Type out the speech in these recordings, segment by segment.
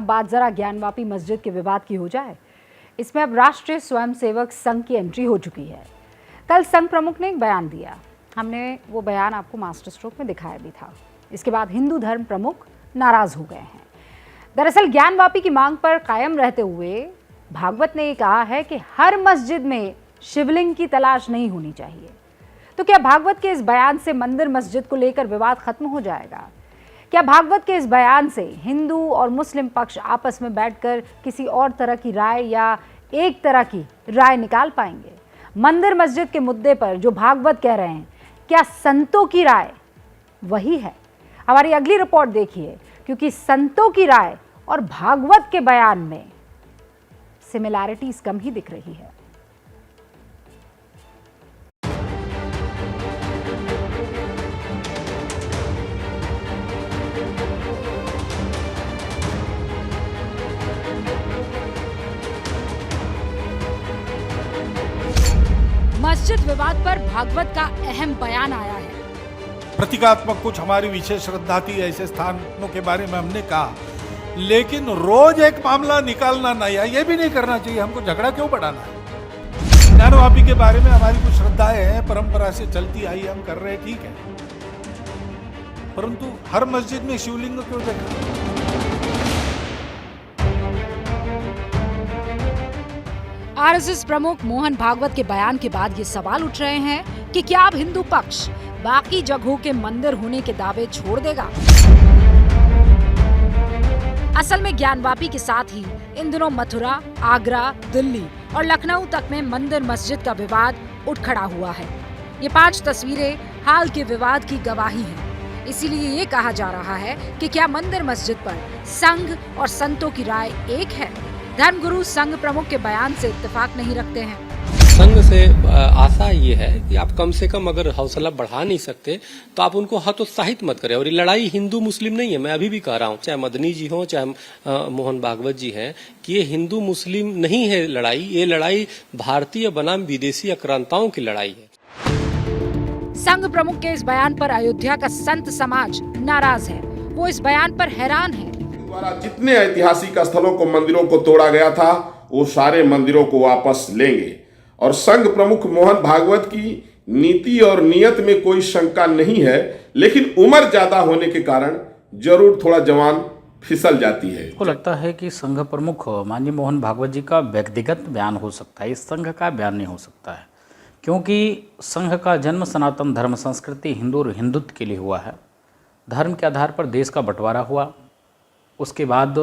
अब बात जरा ज्ञानवापी मस्जिद के विवाद की हो जाए। इसमें अब राष्ट्रीय स्वयंसेवक संघ की एंट्री हो चुकी है। कल संघ प्रमुख ने एक बयान दिया, हमने वो बयान आपको मास्टर स्ट्रोक में दिखाया भी था। इसके बाद हिंदू धर्म प्रमुख नाराज हो गए हैं। दरअसल ज्ञानवापी की मांग पर कायम रहते हुए भागवत ने ये कहा है कि हर मस्जिद में शिवलिंग की तलाश नहीं होनी चाहिए। तो क्या भागवत के इस बयान से मंदिर मस्जिद को लेकर विवाद खत्म हो जाएगा? क्या भागवत के इस बयान से हिंदू और मुस्लिम पक्ष आपस में बैठकर किसी और तरह की राय या एक तरह की राय निकाल पाएंगे? मंदिर मस्जिद के मुद्दे पर जो भागवत कह रहे हैं, क्या संतों की राय वही है? हमारी अगली रिपोर्ट देखिए, क्योंकि संतों की राय और भागवत के बयान में सिमिलैरिटीज कम ही दिख रही है। मस्जिद विवाद पर भागवत का अहम बयान आया है। प्रतीकात्मक कुछ हमारी विशेष श्रद्धा थी, ऐसे स्थानों के बारे में हमने कहा, लेकिन रोज एक मामला निकालना नया, ये भी नहीं करना चाहिए। हमको झगड़ा क्यों बढ़ाना है? ज्ञानवापी के बारे में हमारी कुछ श्रद्धाएं हैं, परंपरा से चलती आई, हम कर रहे हैं, ठीक है, परंतु हर मस्जिद में शिवलिंग क्यों देखना? आरएसएस प्रमुख मोहन भागवत के बयान के बाद ये सवाल उठ रहे हैं कि क्या अब हिंदू पक्ष बाकी जगहों के मंदिर होने के दावे छोड़ देगा? असल में ज्ञानवापी के साथ ही इन दिनों मथुरा, आगरा, दिल्ली और लखनऊ तक में मंदिर मस्जिद का विवाद उठ खड़ा हुआ है। ये 5 तस्वीरें हाल के विवाद की गवाही हैं। इसीलिए ये कहा जा रहा है कि क्या मंदिर मस्जिद पर संघ और संतों की राय एक है? धर्मगुरु संघ प्रमुख के बयान से इत्तेफाक नहीं रखते हैं। संघ से आशा ये है कि आप कम से कम अगर हौसला बढ़ा नहीं सकते तो आप उनको हतोत्साहित मत करें। और ये लड़ाई हिंदू मुस्लिम नहीं है, मैं अभी भी कह रहा हूँ, चाहे मदनी जी हो चाहे मोहन भागवत जी हैं, कि ये हिंदू मुस्लिम नहीं है लड़ाई, ये लड़ाई भारतीय बनाम विदेशी आक्रांताओं की लड़ाई है। संघ प्रमुख के इस बयान पर अयोध्या का संत समाज नाराज है। वो इस बयान पर हैरान है। द्वारा जितने ऐतिहासिक स्थलों को, मंदिरों को तोड़ा गया था, वो सारे मंदिरों को वापस लेंगे। और संघ प्रमुख मोहन भागवत की नीति और नियत में कोई शंका नहीं है, लेकिन उम्र ज्यादा होने के कारण जरूर थोड़ा जवान फिसल जाती है। को लगता है कि संघ प्रमुख माननीय मोहन भागवत जी का व्यक्तिगत बयान हो सकता है, इस संघ का बयान नहीं हो सकता है, क्योंकि संघ का जन्म सनातन धर्म, संस्कृति, हिंदू और हिंदुत्व के लिए हुआ है। धर्म के आधार पर देश का बंटवारा हुआ, उसके बाद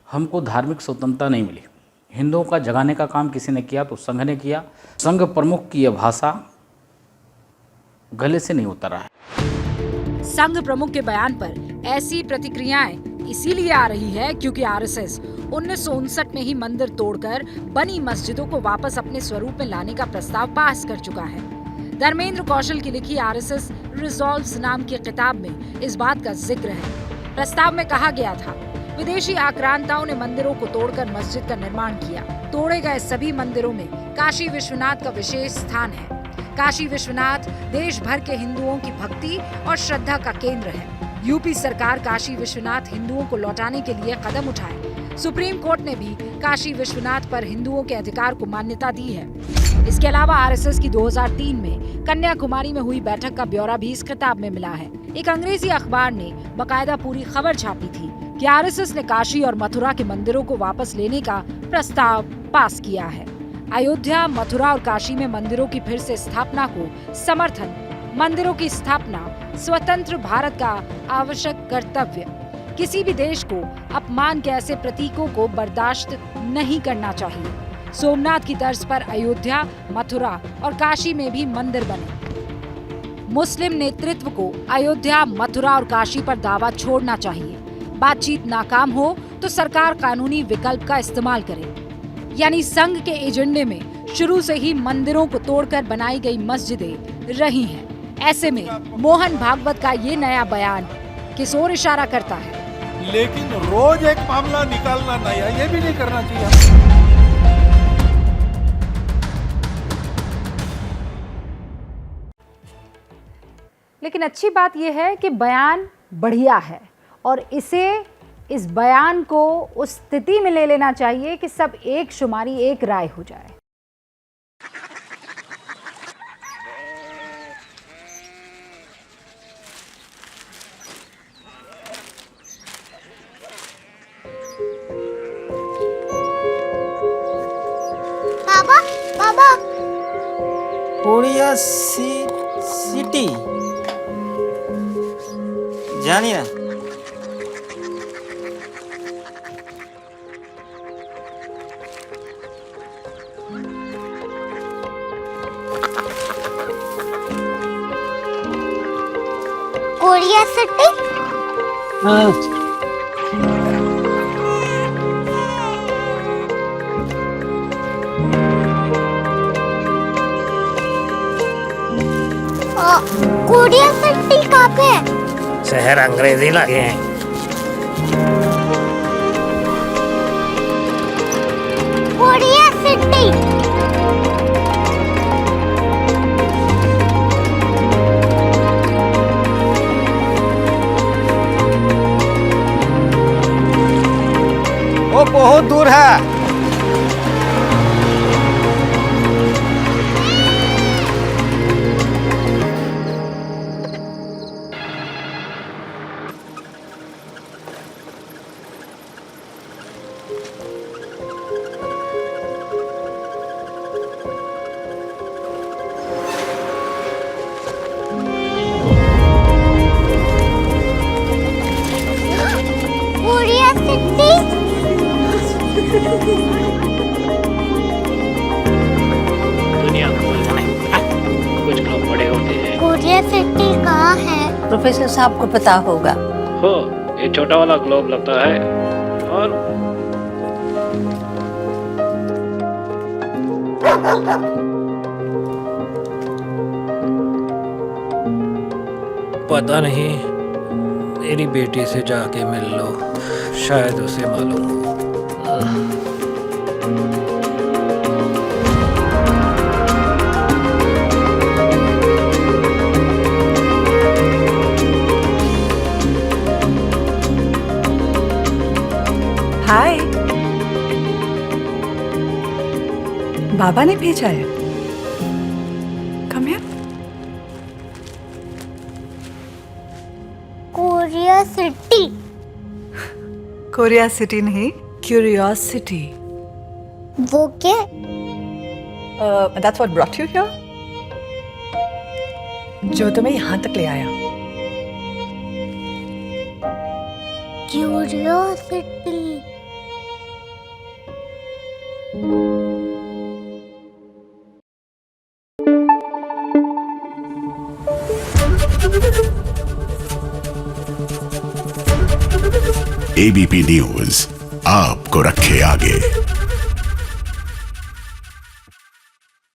हमको धार्मिक स्वतंत्रता नहीं मिली। हिंदुओं का जगाने का काम किसी ने किया तो संघ ने किया। संघ प्रमुख की यह भाषा गले से नहीं उतर रहा है। संघ प्रमुख के बयान पर ऐसी प्रतिक्रियाएं इसीलिए आ रही है क्योंकि आरएसएस 1959 में ही मंदिर तोड़कर बनी मस्जिदों को वापस अपने स्वरूप में लाने का प्रस्ताव पास कर चुका है। धर्मेंद्र कौशल की लिखी आरएसएस रिजॉल्व्स नाम की किताब में इस बात का जिक्र है। प्रस्ताव में कहा गया था, विदेशी आक्रांताओं ने मंदिरों को तोड़कर मस्जिद का निर्माण किया। तोड़े गए सभी मंदिरों में काशी विश्वनाथ का विशेष स्थान है। काशी विश्वनाथ देश भर के हिंदुओं की भक्ति और श्रद्धा का केंद्र है। यूपी सरकार काशी विश्वनाथ हिंदुओं को लौटाने के लिए कदम उठाए। सुप्रीम कोर्ट ने भी काशी विश्वनाथ पर हिंदुओं के अधिकार को मान्यता दी है। इसके अलावा आरएसएस की 2003 में कन्याकुमारी में हुई बैठक का ब्यौरा भी इस किताब में मिला है। एक अंग्रेजी अखबार ने बाकायदा पूरी खबर छापी थी कि आरएसएस ने काशी और मथुरा के मंदिरों को वापस लेने का प्रस्ताव पास किया है। अयोध्या, मथुरा और काशी में मंदिरों की फिर से स्थापना को समर्थन। मंदिरों की स्थापना स्वतंत्र भारत का आवश्यक कर्तव्य। किसी भी देश को अपमान के ऐसे प्रतीकों को बर्दाश्त नहीं करना चाहिए। सोमनाथ की तर्ज पर अयोध्या, मथुरा और काशी में भी मंदिर बने। मुस्लिम नेतृत्व को अयोध्या, मथुरा और काशी पर दावा छोड़ना चाहिए। बातचीत नाकाम हो तो सरकार कानूनी विकल्प का इस्तेमाल करे। यानी संघ के एजेंडे में शुरू से ही मंदिरों को तोड़कर बनाई गई मस्जिदें रही हैं। ऐसे में मोहन भागवत का ये नया बयान किस ओर इशारा करता है? लेकिन रोज एक मामला निकालना नया, ये भी नहीं करना चाहिए। लेकिन अच्छी बात यह है कि बयान बढ़िया है और इसे इस बयान को उस स्थिति में ले लेना चाहिए कि सब एक शुमारी एक राय हो जाए। बाबा बाबा कोरिया सिटी जानी ना कोरिया सिटी कोरिया सिटी कहाँ पे है? शहर अंग्रेजी लगे हैं। कोरिया सिटी वो बहुत दूर है। कोरिया सिटी दुनिया कुछ लोग बड़े होते हैं। कोरिया सिटी कहाँ है? प्रोफेसर साहब को पता होगा। हो ये छोटा वाला ग्लोब लगता है और पता नहीं, मेरी बेटी से जाके मिल लो, शायद उसे मालूम हो। हाय, बाबा ने भेजा है। Come here. Korea city Korea city नहीं, क्यूरियोसिटी। वो क्या? That's what brought you here, जो तुम्हें यहाँ तक ले आया। क्यूरियोसिटी एबीपी न्यूज आपको रखे आगे।